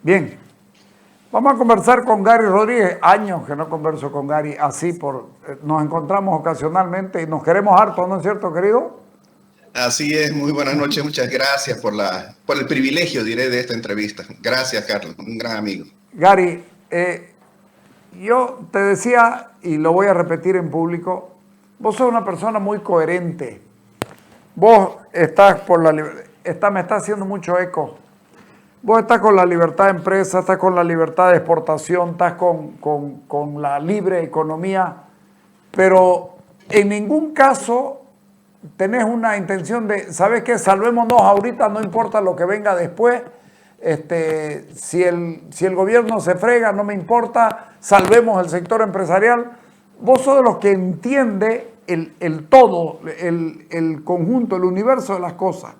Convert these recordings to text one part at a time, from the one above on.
Bien, vamos a conversar con Gary Rodríguez. Años que no converso con Gary así, nos encontramos ocasionalmente y nos queremos harto, ¿no es cierto, querido? Así es, muy buenas noches, muchas gracias por el privilegio, diré, de esta entrevista. Gracias, Carlos, un gran amigo. Gary, yo te decía, y lo voy a repetir en público, vos sos una persona muy coherente. Vos estás por la libertad, me está haciendo mucho eco. Vos estás con la libertad de empresa, estás con la libertad de exportación, estás con la libre economía, pero en ningún caso tenés una intención de, ¿sabes qué? Salvémonos ahorita, no importa lo que venga después. Si el gobierno se frega, no me importa, salvemos el sector empresarial. Vos sos de los que entiende el todo, el conjunto, el universo de las cosas.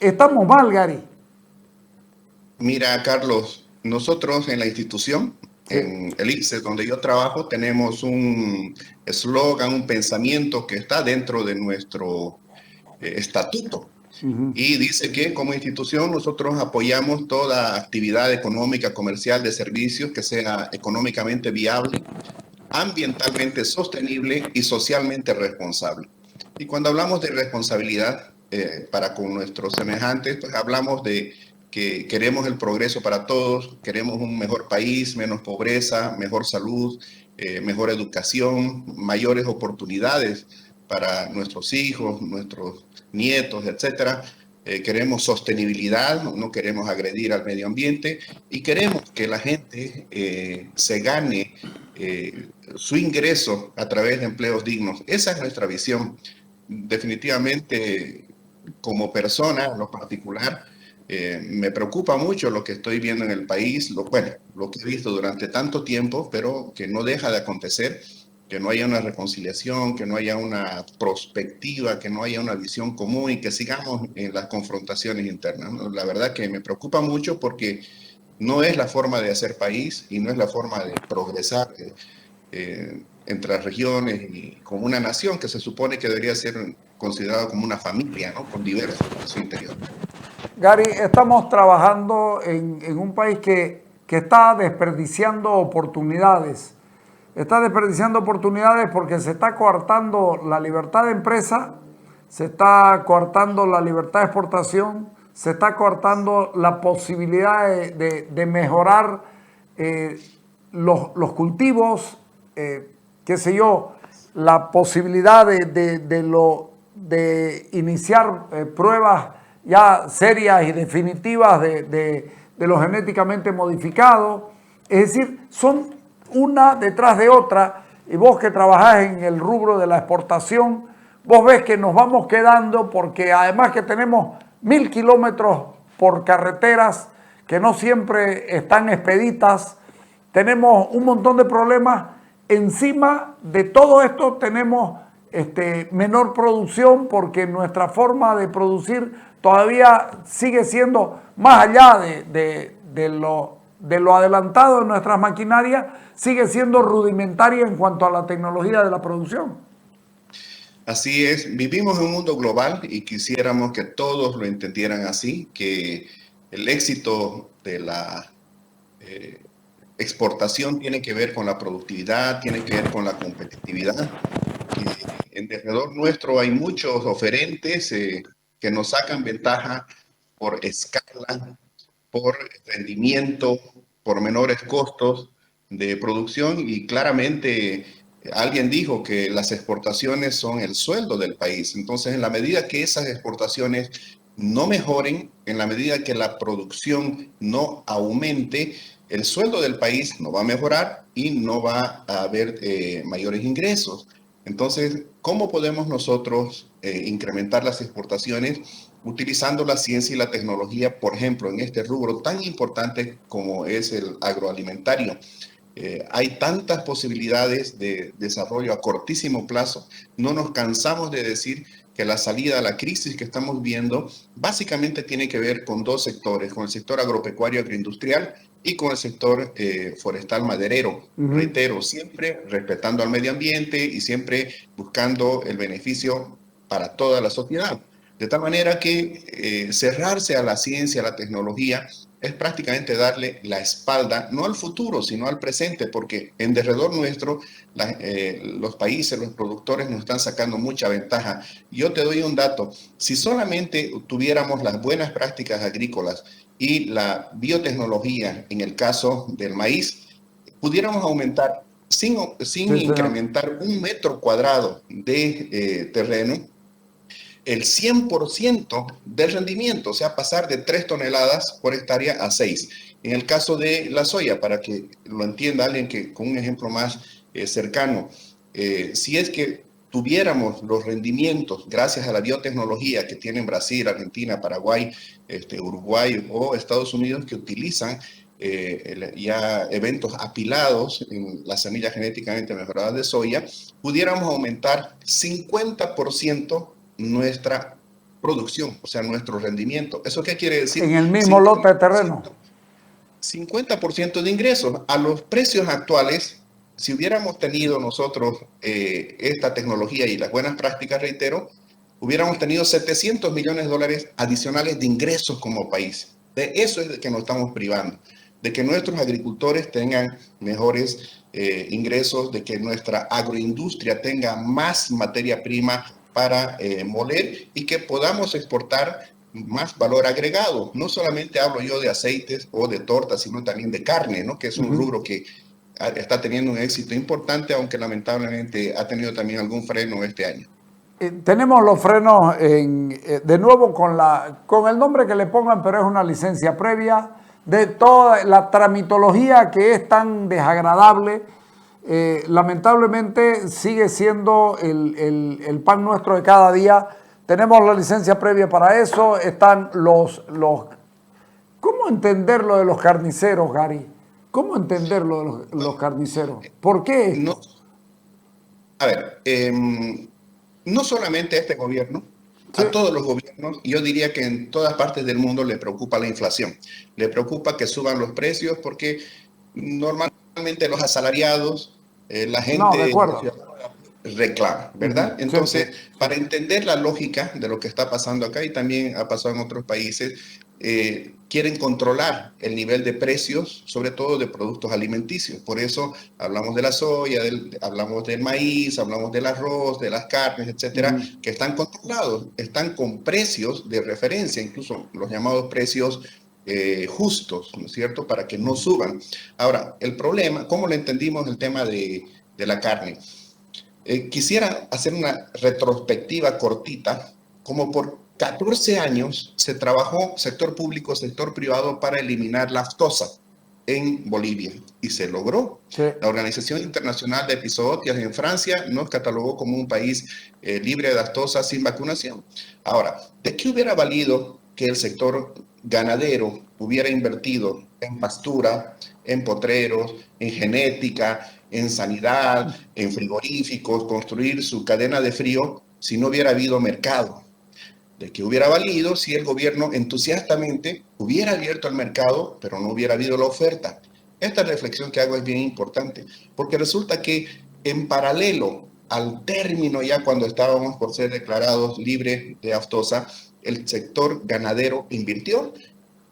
Estamos mal, Gary. Mira, Carlos, nosotros en la institución, Sí. en el ICSE, donde yo trabajo, tenemos un eslogan, un pensamiento que está dentro de nuestro estatuto. Y dice que como institución nosotros apoyamos toda actividad económica, comercial, de servicios que sea económicamente viable, ambientalmente sostenible y socialmente responsable. Y cuando hablamos de responsabilidad para con nuestros semejantes, pues hablamos de que queremos el progreso para todos, queremos un mejor país, menos pobreza, mejor salud, mejor educación, mayores oportunidades para nuestros hijos, nuestros nietos, etcétera. Queremos sostenibilidad, no queremos agredir al medio ambiente y queremos que la gente se gane su ingreso a través de empleos dignos. Esa es nuestra visión. Definitivamente, como persona, en lo particular, me preocupa mucho lo que estoy viendo en el país, bueno, lo que he visto durante tanto tiempo, pero que no deja de acontecer, que no haya una reconciliación, que no haya una perspectiva, que no haya una visión común y que sigamos en las confrontaciones internas, ¿no? La verdad que me preocupa mucho porque no es la forma de hacer país y no es la forma de progresar entre las regiones y como una nación que se supone que debería ser considerada como una familia, ¿no? Con diversos en su interior. Gary, estamos trabajando en un país que está desperdiciando oportunidades. Está desperdiciando oportunidades porque se está coartando la libertad de empresa, se está coartando la libertad de exportación, se está coartando la posibilidad de mejorar los cultivos, qué sé yo, la posibilidad de iniciar pruebas ya serias y definitivas de lo genéticamente modificado. Es decir, son una detrás de otra, y vos que trabajás en el rubro de la exportación, vos ves que nos vamos quedando porque además que tenemos 1000 kilómetros por carreteras que no siempre están expeditas, tenemos un montón de problemas. Encima de todo esto tenemos menor producción porque nuestra forma de producir todavía sigue siendo más allá de lo adelantado de nuestras maquinarias, sigue siendo rudimentaria en cuanto a la tecnología de la producción. Así es, vivimos en un mundo global y quisiéramos que todos lo entendieran así, que el éxito de la eh, exportación tiene que ver con la productividad, tiene que ver con la competitividad, que en derredor nuestro hay muchos oferentes que nos sacan ventaja por escala, por rendimiento, por menores costos de producción y claramente alguien dijo que las exportaciones son el sueldo del país. Entonces, en la medida que esas exportaciones no mejoren, en la medida que la producción no aumente, el sueldo del país no va a mejorar y no va a haber mayores ingresos. Entonces, ¿cómo podemos nosotros incrementar las exportaciones utilizando la ciencia y la tecnología, por ejemplo, en este rubro tan importante como es el agroalimentario? Hay tantas posibilidades de desarrollo a cortísimo plazo. No nos cansamos de decir que la salida a la crisis que estamos viendo básicamente tiene que ver con dos sectores, con el sector agropecuario agroindustrial y con el sector forestal maderero. Reitero, siempre respetando al medio ambiente y siempre buscando el beneficio para toda la sociedad. De tal manera que cerrarse a la ciencia, a la tecnología, es prácticamente darle la espalda, no al futuro, sino al presente, porque en derredor nuestro los países, los productores nos están sacando mucha ventaja. Yo te doy un dato, si solamente tuviéramos las buenas prácticas agrícolas y la biotecnología en el caso del maíz, pudiéramos aumentar sin Sí, señor. incrementar 1 metro cuadrado de terreno el 100% del rendimiento, o sea, pasar de 3 toneladas por hectárea a 6. En el caso de la soya, para que lo entienda alguien que con un ejemplo más cercano, si es que tuviéramos los rendimientos gracias a la biotecnología que tienen Brasil, Argentina, Paraguay, Uruguay o Estados Unidos que utilizan ya eventos apilados en las semillas genéticamente mejoradas de soya, pudiéramos aumentar 50% nuestra producción, o sea, nuestro rendimiento. ¿Eso qué quiere decir? En el mismo lote de terreno. 50%, 50% de ingresos. A los precios actuales, si hubiéramos tenido nosotros esta tecnología y las buenas prácticas, reitero, hubiéramos tenido 700 millones de dólares adicionales de ingresos como país. De eso es de que nos estamos privando, de que nuestros agricultores tengan mejores ingresos, de que nuestra agroindustria tenga más materia prima para moler y que podamos exportar más valor agregado. No solamente hablo yo de aceites o de tortas, sino también de carne, ¿no? Que es un rubro que está teniendo un éxito importante, aunque lamentablemente ha tenido también algún freno este año. Tenemos los frenos de nuevo con el nombre que le pongan, pero es una licencia previa de toda la tramitología que es tan desagradable. Lamentablemente sigue siendo el pan nuestro de cada día. Tenemos la licencia previa para eso. Están ¿Cómo entender lo de los carniceros, Gary? ¿Cómo entender lo de los carniceros? ¿Por qué No, esto? a ver, no solamente a este gobierno, Sí. a todos los gobiernos, yo diría que en todas partes del mundo le preocupa la inflación, le preocupa que suban los precios porque normalmente los asalariados, la No, de gente acuerdo. reclama, ¿verdad? Sí, sí, Entonces, sí. para entender la lógica de lo que está pasando acá y también ha pasado en otros países, quieren controlar el nivel de precios, sobre todo de productos alimenticios. Por eso hablamos de la soya, hablamos del maíz, hablamos del arroz, de las carnes, etcétera, que están controlados, están con precios de referencia, incluso los llamados precios justos, ¿no es cierto?, para que no suban. Ahora, el problema, ¿cómo lo entendimos el tema de la carne? Quisiera hacer una retrospectiva cortita, como por 14 años se trabajó sector público, sector privado para eliminar la aftosa en Bolivia y se logró. Sí. La Organización Internacional de Epizootias en Francia nos catalogó como un país libre de aftosa sin vacunación. Ahora, ¿de qué hubiera valido que el sector ganadero hubiera invertido en pastura, en potreros, en genética, en sanidad, en frigoríficos, construir su cadena de frío si no hubiera habido mercado? ¿De qué hubiera valido si el gobierno entusiastamente hubiera abierto el mercado, pero no hubiera habido la oferta? Esta reflexión que hago es bien importante, porque resulta que en paralelo al término ya cuando estábamos por ser declarados libres de aftosa, el sector ganadero invirtió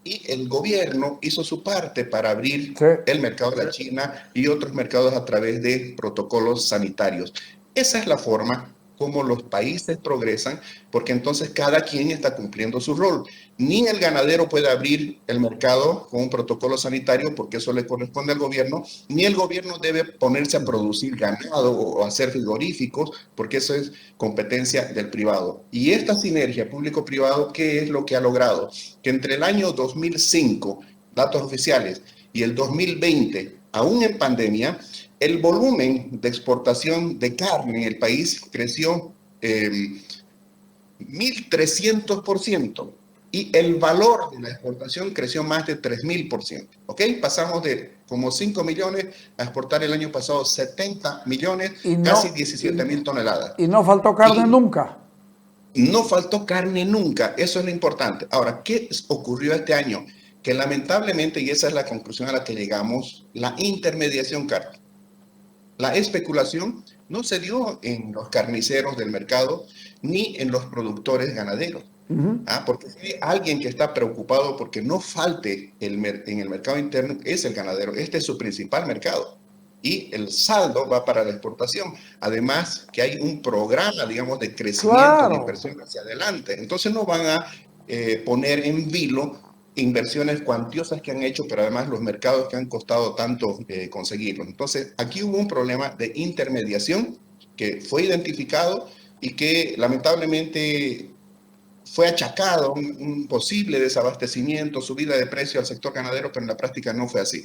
y el gobierno hizo su parte para abrir Sí. el mercado de la China y otros mercados a través de protocolos sanitarios. Esa es la forma como los países progresan, porque entonces cada quien está cumpliendo su rol. Ni el ganadero puede abrir el mercado con un protocolo sanitario, porque eso le corresponde al gobierno, ni el gobierno debe ponerse a producir ganado o hacer frigoríficos, porque eso es competencia del privado. Y esta sinergia público-privado, ¿qué es lo que ha logrado? Que entre el año 2005, datos oficiales, y el 2020, aún en pandemia, el volumen de exportación de carne en el país creció 1.300% y el valor de la exportación creció más de 3.000%. ¿Ok? Pasamos de como 5 millones a exportar el año pasado 70 millones, Y casi no, 17.000 toneladas. y no faltó carne Y nunca. no faltó carne nunca, eso es lo importante. Ahora, ¿qué ocurrió este año? Que lamentablemente, y esa es la conclusión a la que llegamos, la intermediación, Carlos, la especulación no se dio en los carniceros del mercado ni en los productores ganaderos. Porque si hay alguien que está preocupado porque no falte en el mercado interno, es el ganadero. Este es su principal mercado. Y el saldo va para la exportación. Además, que hay un programa, digamos, de crecimiento, de Claro. inversión hacia adelante. Entonces no van a poner en vilo inversiones cuantiosas que han hecho, pero además los mercados que han costado tanto conseguirlos. Entonces, aquí hubo un problema de intermediación que fue identificado y que lamentablemente fue achacado un posible desabastecimiento, subida de precio al sector ganadero, pero en la práctica no fue así.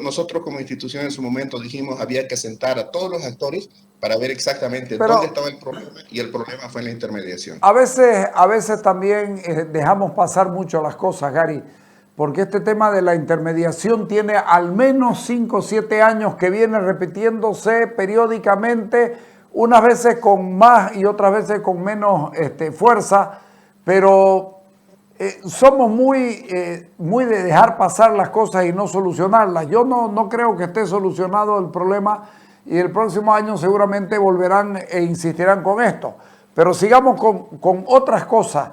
Nosotros como institución en su momento dijimos había que sentar a todos los actores para ver exactamente dónde Pero estaba el problema, y el problema fue en la intermediación. a veces también dejamos pasar mucho las cosas, Gary, porque este tema de la intermediación tiene al menos 5 o 7 años que viene repitiéndose periódicamente, unas veces con más y otras veces con menos fuerza, pero somos muy de dejar pasar las cosas y no solucionarlas. Yo no creo que esté solucionado el problema y el próximo año seguramente volverán e insistirán con esto. Pero sigamos con otras cosas.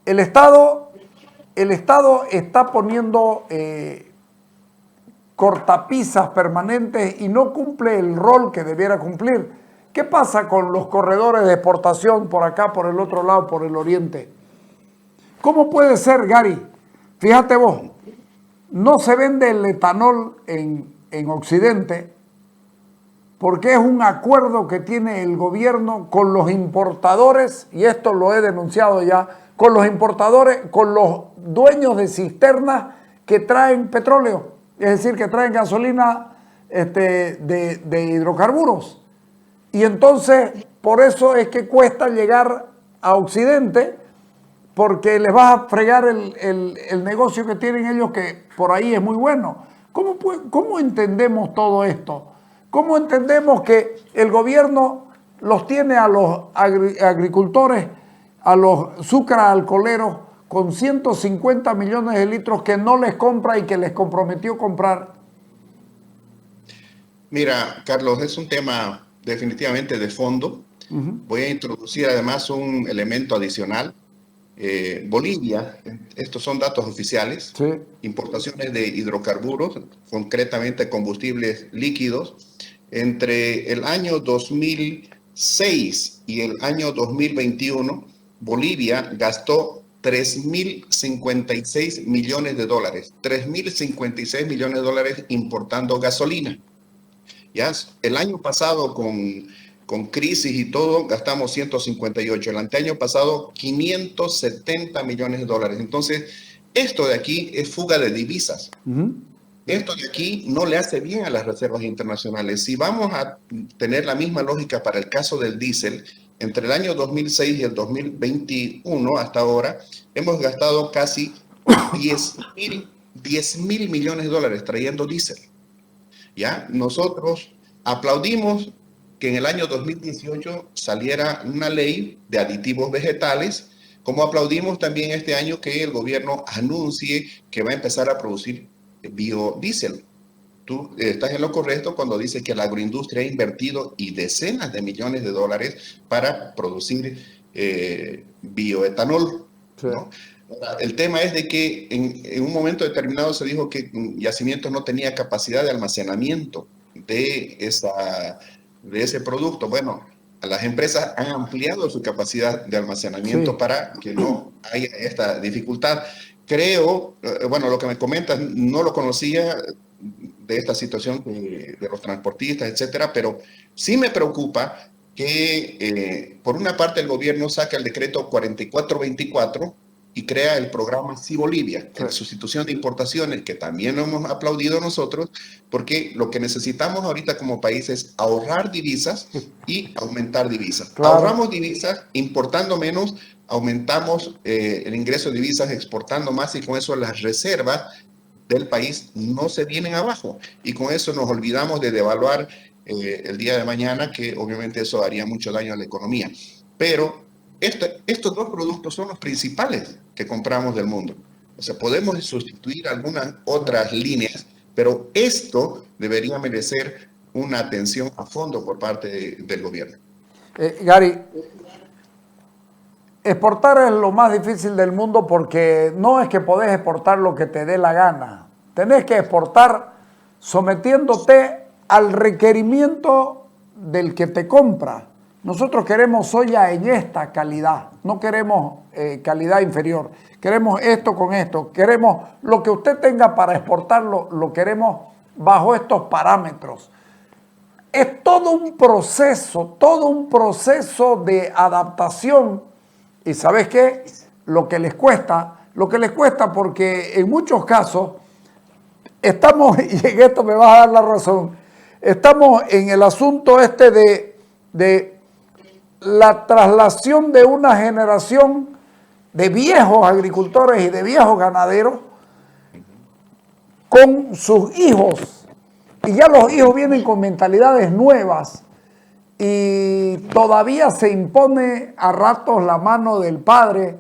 El Estado, el Estado está poniendo cortapisas permanentes y no cumple el rol que debiera cumplir. ¿Qué pasa con los corredores de exportación por acá, por el otro lado, por el oriente? ¿Cómo puede ser, Gary? Fíjate vos, no se vende el etanol en Occidente porque es un acuerdo que tiene el gobierno con los importadores, y esto lo he denunciado ya, con los importadores, con los dueños de cisternas que traen petróleo, es decir, que traen gasolina de hidrocarburos. Y entonces, por eso es que cuesta llegar a Occidente, porque les vas a fregar el negocio que tienen ellos, que por ahí es muy bueno. ¿Cómo entendemos todo esto? ¿Cómo entendemos que el gobierno los tiene a los agricultores, a los sucraalcoleros, con 150 millones de litros que no les compra y que les comprometió comprar? Mira, Carlos, es un tema definitivamente de fondo. Voy a introducir además un elemento adicional. Bolivia, estos son datos oficiales, Sí. importaciones de hidrocarburos, concretamente combustibles líquidos, entre el año 2006 y el año 2021, Bolivia gastó 3.056 millones de dólares, 3.056 millones de dólares importando gasolina. ¿Ya? El año pasado con crisis y todo, gastamos 158. El anteaño pasado, 570 millones de dólares. Entonces, esto de aquí es fuga de divisas. Esto de aquí no le hace bien a las reservas internacionales. Si vamos a tener la misma lógica para el caso del diésel, entre el año 2006 y el 2021 hasta ahora, hemos gastado casi 10 mil millones de dólares trayendo diésel. ¿Ya? Nosotros aplaudimos que en el año 2018 saliera una ley de aditivos vegetales, como aplaudimos también este año que el gobierno anuncie que va a empezar a producir biodiesel. Tú estás en lo correcto cuando dices que la agroindustria ha invertido y decenas de millones de dólares para producir bioetanol, Sí. ¿no? El tema es de que en un momento determinado se dijo que Yacimientos no tenía capacidad de almacenamiento de ese producto. Bueno, las empresas han ampliado su capacidad de almacenamiento Sí. para que no haya esta dificultad. Creo, bueno, lo que me comentas, no lo conocía de esta situación de los transportistas, etcétera, pero sí me preocupa que por una parte el gobierno saca el decreto 4424 y crea el programa Sí Bolivia, en sustitución de importaciones, que también lo hemos aplaudido nosotros, porque lo que necesitamos ahorita como país es ahorrar divisas y aumentar divisas. Claro. Ahorramos divisas importando menos, aumentamos el ingreso de divisas exportando más, y con eso las reservas del país no se vienen abajo. Y con eso nos olvidamos de devaluar el día de mañana, que obviamente eso haría mucho daño a la economía. Pero estos dos productos son los principales que compramos del mundo. O sea, podemos sustituir algunas otras líneas, pero esto debería merecer una atención a fondo por parte del gobierno. Gary, exportar es lo más difícil del mundo porque no es que podés exportar lo que te dé la gana. Tenés que exportar sometiéndote al requerimiento del que te compra. Nosotros queremos soya en esta calidad, no queremos calidad inferior. Queremos esto con esto, queremos lo que usted tenga para exportarlo, lo queremos bajo estos parámetros. Es todo un proceso de adaptación. ¿Y sabes qué? Lo que les cuesta porque en muchos casos estamos, y en esto me vas a dar la razón, estamos en el asunto este de la traslación de una generación de viejos agricultores y de viejos ganaderos con sus hijos. Y ya los hijos vienen con mentalidades nuevas y todavía se impone a ratos la mano del padre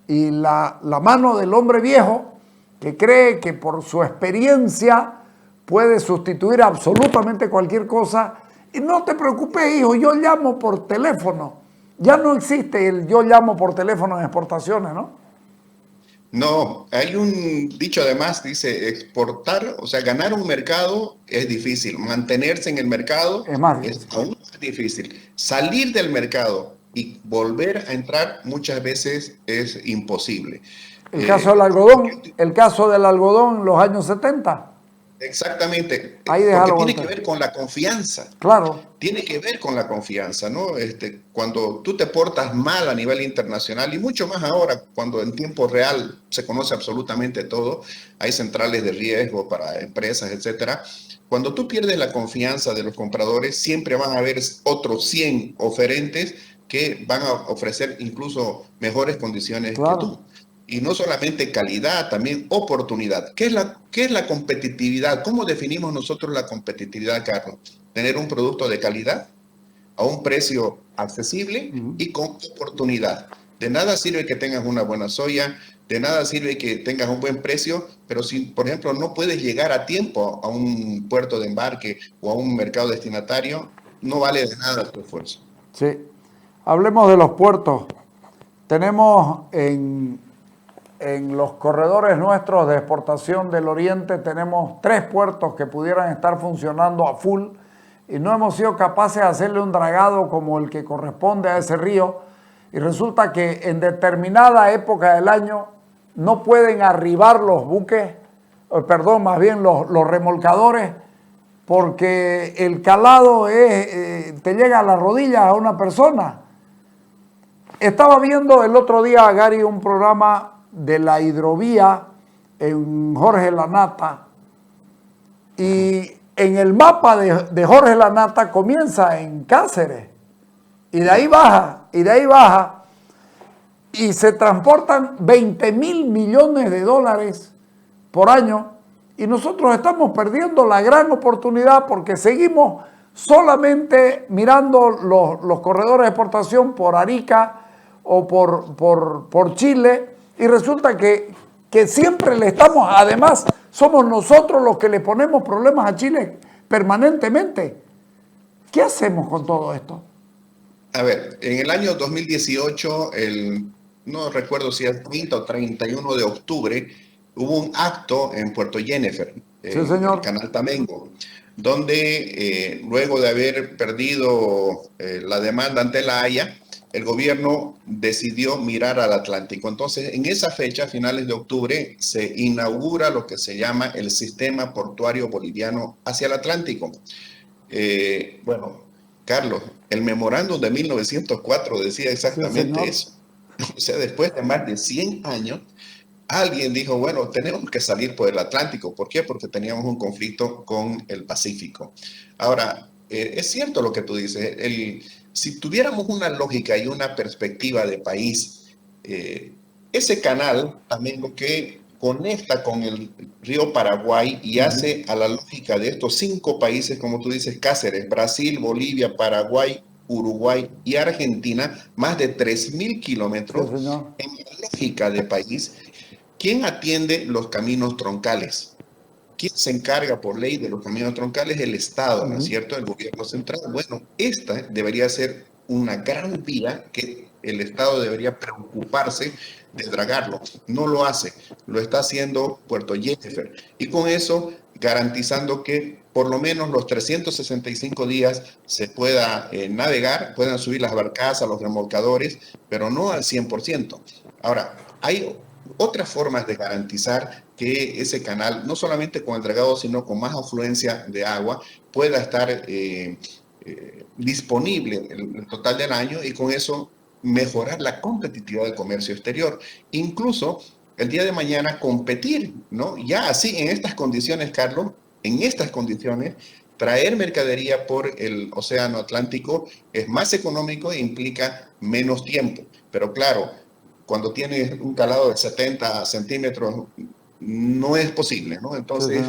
y la mano del hombre viejo que cree que por su experiencia puede sustituir absolutamente cualquier cosa. Y no te preocupes, hijo, yo llamo por teléfono. Ya no existe el yo llamo por teléfono en exportaciones, ¿no? No, hay un dicho además, dice exportar, o sea, ganar un mercado es difícil, mantenerse en el mercado Es más difícil. es aún más difícil. Salir del mercado y volver a entrar muchas veces es imposible. El caso del algodón en los años 70. Exactamente, Ahí porque déjalo tiene aguantar. que ver con la confianza. Claro. Tiene que ver con la confianza, ¿no? Cuando tú te portas mal a nivel internacional y mucho más ahora, cuando en tiempo real se conoce absolutamente todo, hay centrales de riesgo para empresas, etcétera. Cuando tú pierdes la confianza de los compradores, siempre van a haber otros 100 oferentes que van a ofrecer incluso mejores condiciones que tú. Y no solamente calidad, también oportunidad. ¿Qué es la competitividad? ¿Cómo definimos nosotros la competitividad, Carlos? Tener un producto de calidad a un precio accesible y con oportunidad. De nada sirve que tengas una buena soya, de nada sirve que tengas un buen precio, pero si, por ejemplo, no puedes llegar a tiempo a un puerto de embarque o a un mercado destinatario, no vale de nada tu esfuerzo. Sí. Hablemos de los puertos. Tenemos en los corredores nuestros de exportación del Oriente, tenemos 3 puertos que pudieran estar funcionando a full y no hemos sido capaces de hacerle un dragado como el que corresponde a ese río. Y resulta que en determinada época del año no pueden arribar los buques, más bien los remolcadores, porque el calado te llega a las rodillas a una persona. Estaba viendo el otro día, Gary, un programa de la hidrovía en Jorge Lanata, y en el mapa de Jorge Lanata comienza en Cáceres y de ahí baja y se transportan 20,000 millones de dólares por año y nosotros estamos perdiendo la gran oportunidad porque seguimos solamente mirando los corredores de exportación por Arica o por Chile. Y resulta que siempre le estamos, además, somos nosotros los que le ponemos problemas a Chile permanentemente. ¿Qué hacemos con todo esto? A ver, en el año 2018, no recuerdo si es 30 o 31 de octubre, hubo un acto en Puerto Jennifer, Sí, en señor. el Canal Tamengo, donde luego de haber perdido la demanda ante la Haya, el gobierno decidió mirar al Atlántico. Entonces, en esa fecha, a finales de octubre, se inaugura lo que se llama el Sistema Portuario Boliviano hacia el Atlántico. Bueno, Carlos, el memorándum de 1904 decía exactamente eso. O sea, después de más de 100 años, alguien dijo, bueno, tenemos que salir por el Atlántico. ¿Por qué? Porque teníamos un conflicto con el Pacífico. Ahora, es cierto lo que tú dices. Si tuviéramos una lógica y una perspectiva de país, ese canal también lo que conecta con el río Paraguay y hace a la lógica de estos 5 países, como tú dices, Cáceres, Brasil, Bolivia, Paraguay, Uruguay y Argentina, más de 3,000 kilómetros. Sí, señor. En la lógica de país, ¿quién atiende los caminos troncales? ¿Quién se encarga por ley de los caminos troncales? El Estado, ¿no es cierto? El gobierno central. Bueno, esta debería ser una gran vía que el Estado debería preocuparse de dragarlo. No lo hace, lo está haciendo Puerto Jennifer. Y con eso garantizando que por lo menos los 365 días se pueda navegar, puedan subir las barcazas, los remolcadores, pero no al 100%. Ahora, hay otras formas de garantizar que ese canal, no solamente con el dragado, sino con más afluencia de agua, pueda estar disponible el total del año y con eso mejorar la competitividad del comercio exterior. Incluso el día de mañana competir, ¿no? Ya así, en estas condiciones, Carlos, en estas condiciones, traer mercadería por el Océano Atlántico es más económico e implica menos tiempo. Pero claro, cuando tienes un calado de 70 centímetros, no es posible, ¿no? Entonces,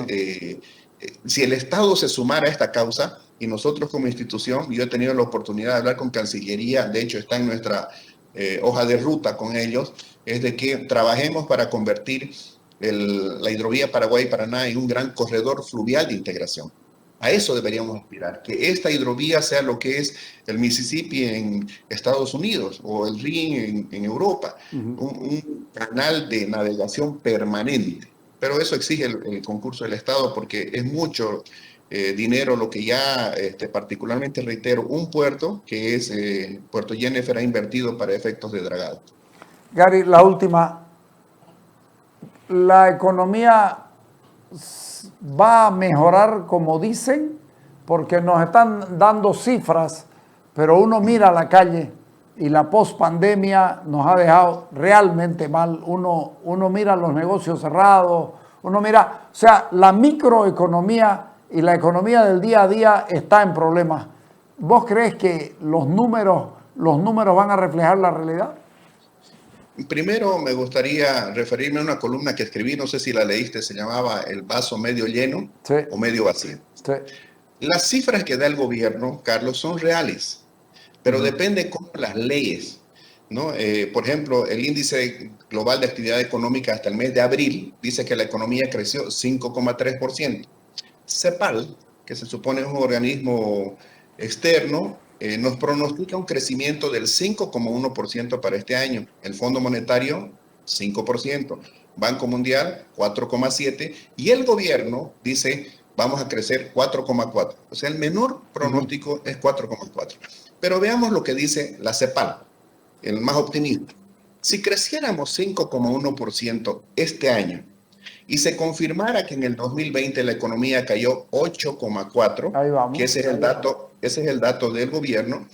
si el Estado se sumara a esta causa y nosotros como institución, yo he tenido la oportunidad de hablar con Cancillería, de hecho está en nuestra hoja de ruta con ellos, es de que trabajemos para convertir la hidrovía Paraguay-Paraná en un gran corredor fluvial de integración. A eso deberíamos aspirar, que esta hidrovía sea lo que es el Mississippi en Estados Unidos o el Rin en Europa, un canal de navegación permanente. Pero eso exige el concurso del Estado porque es mucho dinero lo que ya, particularmente reitero, un puerto que es Puerto Jennifer ha invertido para efectos de dragado. Gary, la última. La economía va a mejorar como dicen, porque nos están dando cifras, pero uno mira a la calle y la pospandemia nos ha dejado realmente mal. Uno mira los negocios cerrados, uno mira, o sea, la microeconomía y la economía del día a día está en problemas. ¿Vos crees que los números van a reflejar la realidad? Primero me gustaría referirme a una columna que escribí, no sé si la leíste, se llamaba El vaso medio lleno o medio vacío. Sí. Las cifras que da el gobierno, Carlos, son reales, pero depende cómo las leyes, ¿no? Por ejemplo, el índice global de actividad económica hasta el mes de abril dice que la economía creció 5,3%. CEPAL, que se supone es un organismo externo, nos pronostica un crecimiento del 5,1% para este año. El Fondo Monetario, 5%. Banco Mundial, 4,7%. Y el gobierno dice, vamos a crecer 4,4%. O sea, el menor pronóstico es 4,4%. Pero veamos lo que dice la CEPAL, el más optimista. Si creciéramos 5,1% este año, y se confirmara que en el 2020 la economía cayó 8,4%, que ese es el dato del gobierno,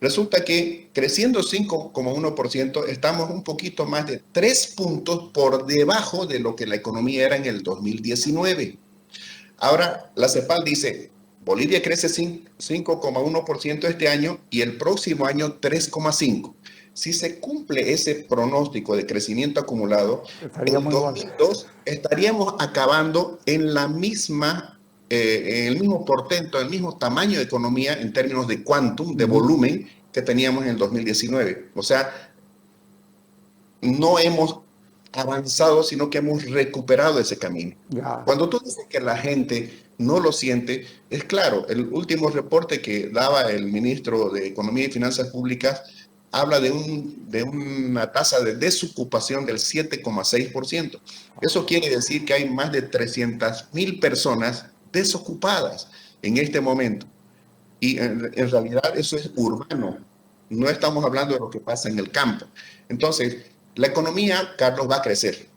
resulta que creciendo 5,1% estamos un poquito más de 3 puntos por debajo de lo que la economía era en el 2019. Ahora, la CEPAL dice, Bolivia crece 5,1% este año y el próximo año 3,5%. Si se cumple ese pronóstico de crecimiento acumulado, en 2002 estaríamos acabando en la misma, en el mismo portento, el mismo tamaño de economía en términos de quantum, de volumen que teníamos en el 2019. O sea, no hemos avanzado, sino que hemos recuperado ese camino. Cuando tú dices que la gente no lo siente, es claro, el último reporte que daba el ministro de Economía y Finanzas Públicas habla de una tasa de desocupación del 7,6%. Eso quiere decir que hay más de 300,000 personas desocupadas en este momento. Y en realidad eso es urbano. No estamos hablando de lo que pasa en el campo. Entonces, la economía, Carlos, va a crecer.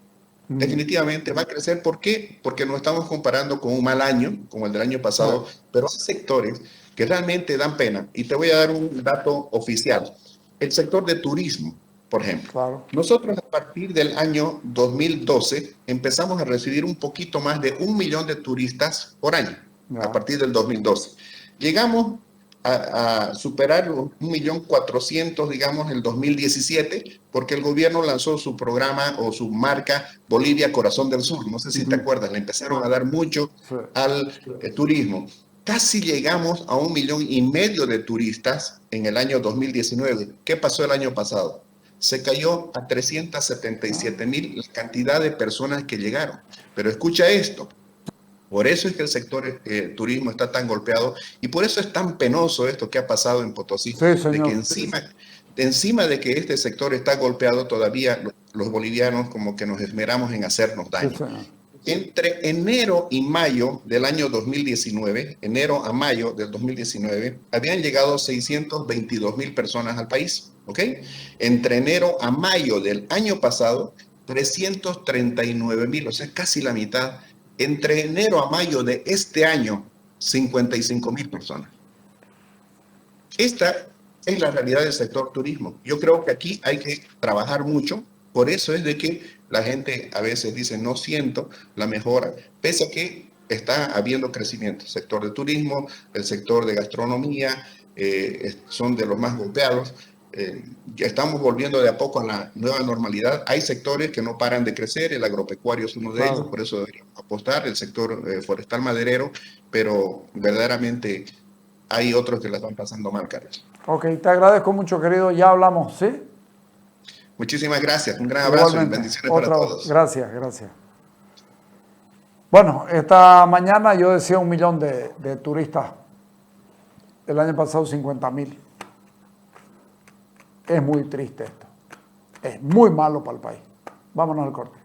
Definitivamente va a crecer. ¿Por qué? Porque nos estamos comparando con un mal año, como el del año pasado, pero hay sectores que realmente dan pena. Y te voy a dar un dato oficial. El sector de turismo, por ejemplo. Claro. Nosotros a partir del año 2012 empezamos a recibir un poquito más de 1 millón de turistas por año, a partir del 2012. Llegamos a superar los 1.400.000, digamos, en el 2017, porque el gobierno lanzó su programa o su marca Bolivia Corazón del Sur. No sé si te acuerdas, le empezaron a dar mucho al turismo. Casi llegamos a 1,5 millones de turistas en el año 2019. ¿Qué pasó el año pasado? Se cayó a 377,000 la cantidad de personas que llegaron. Pero escucha esto, Por eso es que el sector turismo está tan golpeado y por eso es tan penoso esto que ha pasado en Potosí, Sí, de que señor. encima de que este sector está golpeado, todavía los bolivianos como que nos esmeramos en hacernos Sí, daño. señor. Entre enero y mayo del año 2019, enero a mayo del 2019, habían llegado 622,000 personas al país, ¿ok? Entre enero a mayo del año pasado, 339,000, o sea, casi la mitad. Entre enero a mayo de este año, 55,000 personas. Esta es la realidad del sector turismo. Yo creo que aquí hay que trabajar mucho. Por eso es de que la gente a veces dice, no siento la mejora, pese a que está habiendo crecimiento. El sector de turismo, el sector de gastronomía, son de los más golpeados. Ya estamos volviendo de a poco a la nueva normalidad. Hay sectores que no paran de crecer, el agropecuario es uno de ellos, por eso deberíamos apostar, el sector forestal maderero, pero verdaderamente hay otros que la están pasando mal, Carlos. Ok, te agradezco mucho, querido. Ya hablamos, ¿sí? Muchísimas gracias. Un gran abrazo y Igualmente. bendiciones para todos. Gracias, gracias. Bueno, esta mañana yo decía 1 millón de turistas. El año pasado 50,000. Es muy triste esto. Es muy malo para el país. Vámonos al corte.